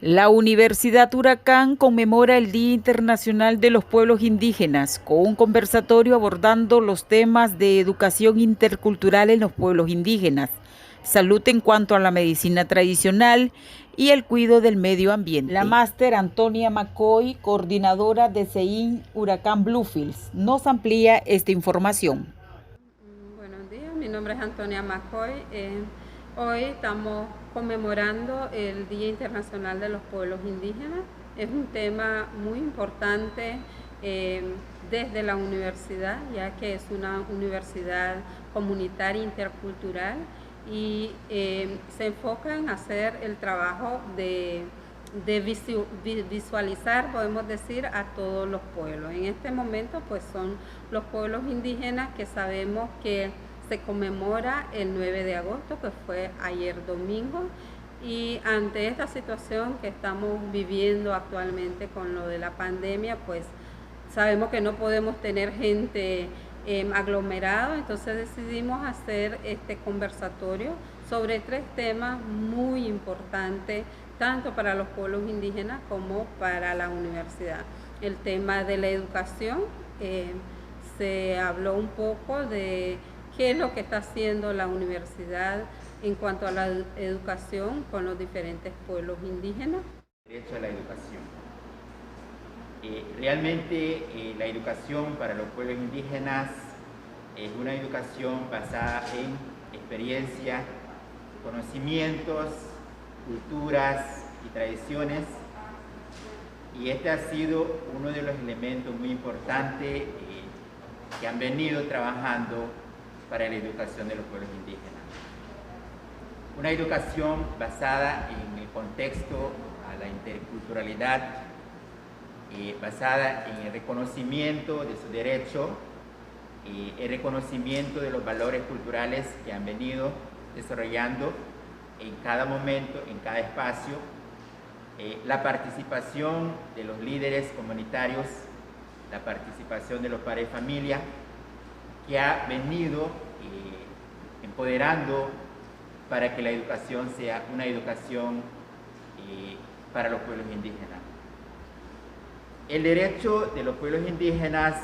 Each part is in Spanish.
La Universidad Huracán conmemora el Día Internacional de los Pueblos Indígenas con un conversatorio abordando los temas de educación intercultural en los pueblos indígenas, salud en cuanto a la medicina tradicional y el cuidado del medio ambiente. La máster Antonia McCoy, coordinadora de CEIN Huracán Bluefields, nos amplía esta información. Buenos días, mi nombre es Antonia McCoy. Hoy estamos conmemorando el Día Internacional de los Pueblos Indígenas. Es un tema muy importante desde la universidad, ya que es una universidad comunitaria intercultural y se enfoca en hacer el trabajo de visualizar, podemos decir, a todos los pueblos. En este momento, pues son los pueblos indígenas que sabemos que se conmemora el 9 de agosto, que fue ayer domingo, y ante esta situación que estamos viviendo actualmente con lo de la pandemia, pues sabemos que no podemos tener gente aglomerado, entonces decidimos hacer este conversatorio sobre 3 temas muy importantes, tanto para los pueblos indígenas como para la universidad. El tema de la educación, se habló un poco de qué es lo que está haciendo la universidad en cuanto a la educación con los diferentes pueblos indígenas. Derecho a la educación. Realmente la educación para los pueblos indígenas es una educación basada en experiencia, conocimientos, culturas y tradiciones, y este ha sido uno de los elementos muy importantes que han venido trabajando para la educación de los pueblos indígenas. Una educación basada en el contexto a la interculturalidad, basada en el reconocimiento de su derecho, el reconocimiento de los valores culturales que han venido desarrollando en cada momento, en cada espacio, la participación de los líderes comunitarios, la participación de los padres de familia, que ha venido empoderando para que la educación sea una educación para los pueblos indígenas. El derecho de los pueblos indígenas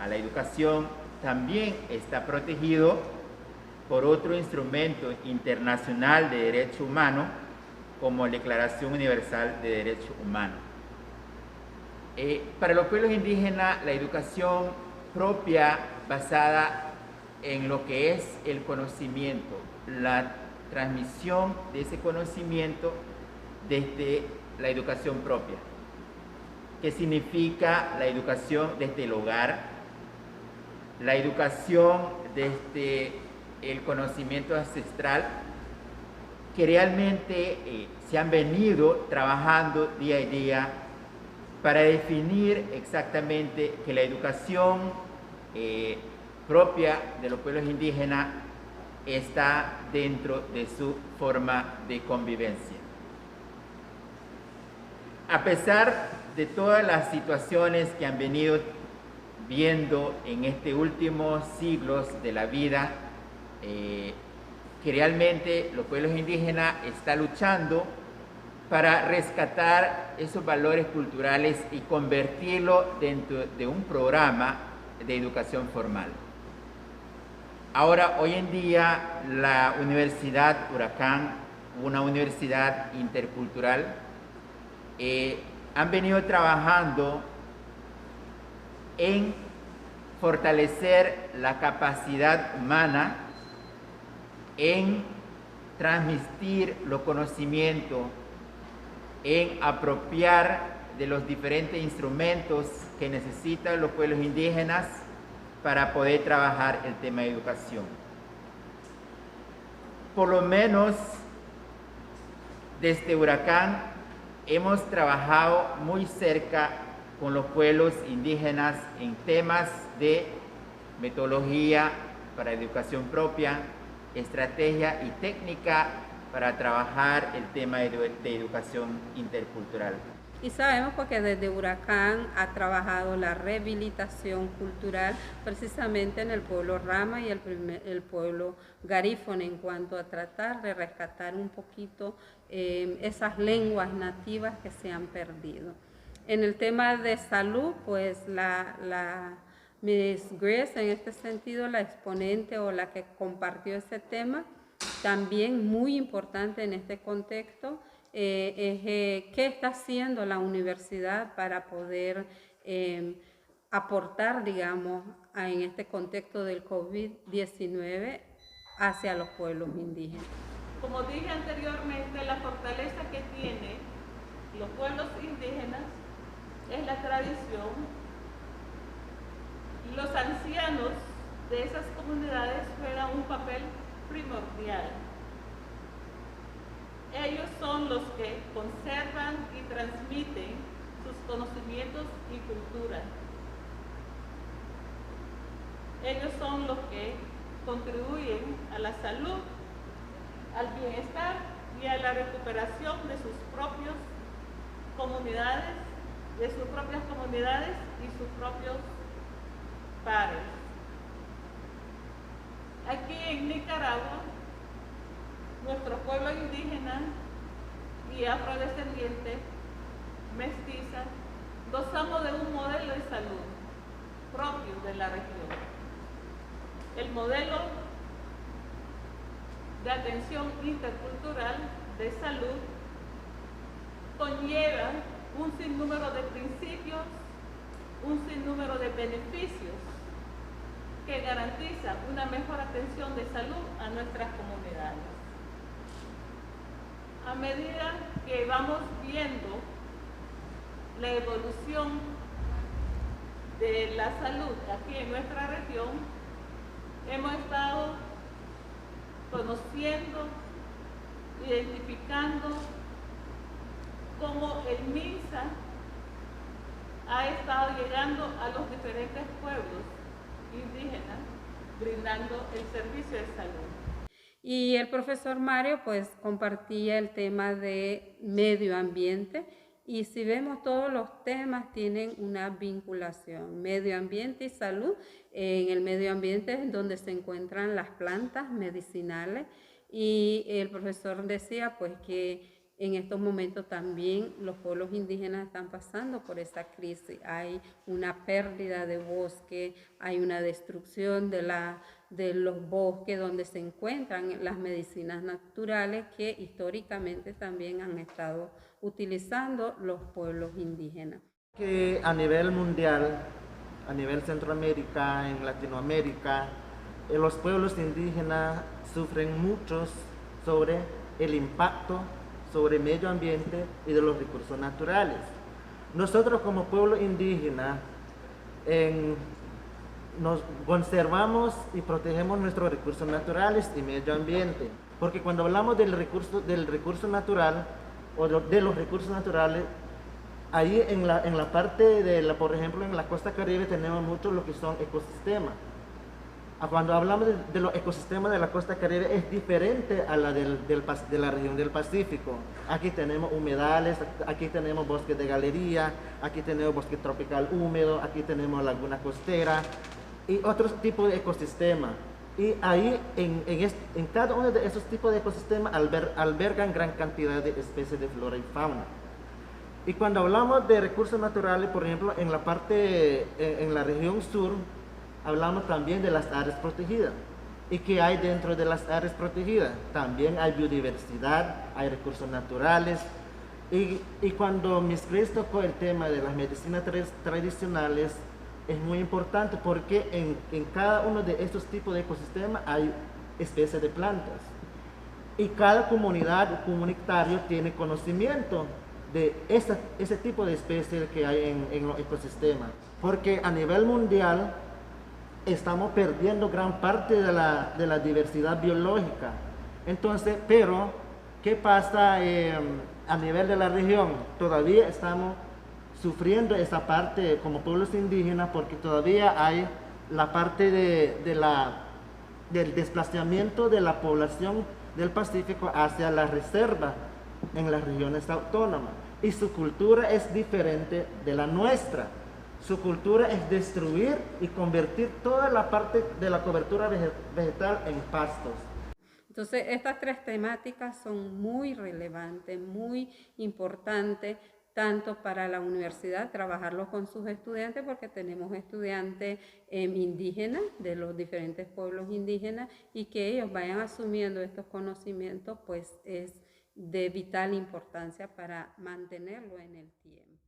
a la educación también está protegido por otro instrumento internacional de derecho humano, como la Declaración Universal de Derechos Humanos. Para los pueblos indígenas, la educación propia basada en lo que es el conocimiento, la transmisión de ese conocimiento desde la educación propia, que significa la educación desde el hogar, la educación desde el conocimiento ancestral, que realmente se han venido trabajando día a día para definir exactamente que la educación propia de los pueblos indígenas está dentro de su forma de convivencia. A pesar de todas las situaciones que han venido viendo en estos últimos siglos de la vida, que realmente los pueblos indígenas están luchando para rescatar esos valores culturales y convertirlo dentro de un programa de educación formal. Ahora, hoy en día, la Universidad Huracán, una universidad intercultural, han venido trabajando en fortalecer la capacidad humana, en transmitir los conocimientos, en apropiar de los diferentes instrumentos que necesitan los pueblos indígenas para poder trabajar el tema de educación. Por lo menos desde Huracán hemos trabajado muy cerca con los pueblos indígenas en temas de metodología para educación propia, estrategia y técnica para trabajar el tema de educación intercultural. Y sabemos porque desde Huracán ha trabajado la rehabilitación cultural precisamente en el pueblo Rama y el pueblo Garífuna en cuanto a tratar de rescatar un poquito esas lenguas nativas que se han perdido. En el tema de salud, pues la Miss Grace, en este sentido, la exponente o la que compartió ese tema, también muy importante en este contexto, qué está haciendo la universidad para poder aportar, digamos, en este contexto del COVID-19 hacia los pueblos indígenas. Como dije anteriormente, la fortaleza que tienen los pueblos indígenas es la tradición. Los ancianos de esas comunidades juegan un papel primordial. Ellos son los que conservan y transmiten sus conocimientos y cultura. Ellos son los que contribuyen a la salud, al bienestar y a la recuperación de sus propias comunidades y sus propios pares. Aquí en Nicaragua, nuestro pueblo indígena y afrodescendiente, mestiza, gozamos de un modelo de salud propio de la región. El modelo de atención intercultural de salud conlleva un sinnúmero de principios, un sinnúmero de beneficios que garantizan una mejor atención de salud a nuestras comunidades. A medida que vamos viendo la evolución de la salud aquí en nuestra región, hemos estado conociendo, identificando cómo el MINSA ha estado llegando a los diferentes pueblos indígenas, brindando el servicio de salud. Y el profesor Mario pues compartía el tema de medio ambiente y si vemos todos los temas tienen una vinculación, medio ambiente y salud. En el medio ambiente es donde se encuentran las plantas medicinales y el profesor decía pues que en estos momentos también los pueblos indígenas están pasando por esa crisis. Hay una pérdida de bosque, hay una destrucción de los bosques donde se encuentran las medicinas naturales que históricamente también han estado utilizando los pueblos indígenas. Que a nivel mundial, a nivel Centroamérica, en Latinoamérica, los pueblos indígenas sufren mucho sobre el impacto sobre el medio ambiente y de los recursos naturales. Nosotros como pueblo indígena nos conservamos y protegemos nuestros recursos naturales y medio ambiente, porque cuando hablamos del recurso natural o de los recursos naturales, ahí en la parte por ejemplo en la costa caribe tenemos mucho lo que son ecosistemas. Cuando hablamos de los ecosistemas de la costa caribe es diferente a la de la región del Pacífico. Aquí tenemos humedales, aquí tenemos bosques de galería, aquí tenemos bosque tropical húmedo, aquí tenemos laguna costera y otros tipos de ecosistemas. Y ahí en cada uno de esos tipos de ecosistemas albergan gran cantidad de especies de flora y fauna. Y cuando hablamos de recursos naturales, por ejemplo, en la región sur, hablamos también de las áreas protegidas. ¿Y qué hay dentro de las áreas protegidas? También hay biodiversidad, hay recursos naturales. Y cuando Miss Grace tocó el tema de las medicinas tradicionales, es muy importante porque en cada uno de estos tipos de ecosistemas hay especies de plantas. Y cada comunidad o comunitario tiene conocimiento de ese tipo de especies que hay en los ecosistemas. Porque a nivel mundial, estamos perdiendo gran parte de la diversidad biológica. Entonces, pero, ¿qué pasa a nivel de la región? Todavía estamos sufriendo esa parte como pueblos indígenas porque todavía hay la parte del desplazamiento de la población del Pacífico hacia la reserva en las regiones autónomas. Y su cultura es diferente de la nuestra. Su cultura es destruir y convertir toda la parte de la cobertura vegetal en pastos. Entonces, estas tres temáticas son muy relevantes, muy importantes, tanto para la universidad, trabajarlo con sus estudiantes, porque tenemos estudiantes indígenas de los diferentes pueblos indígenas, y que ellos vayan asumiendo estos conocimientos, pues es de vital importancia para mantenerlo en el tiempo.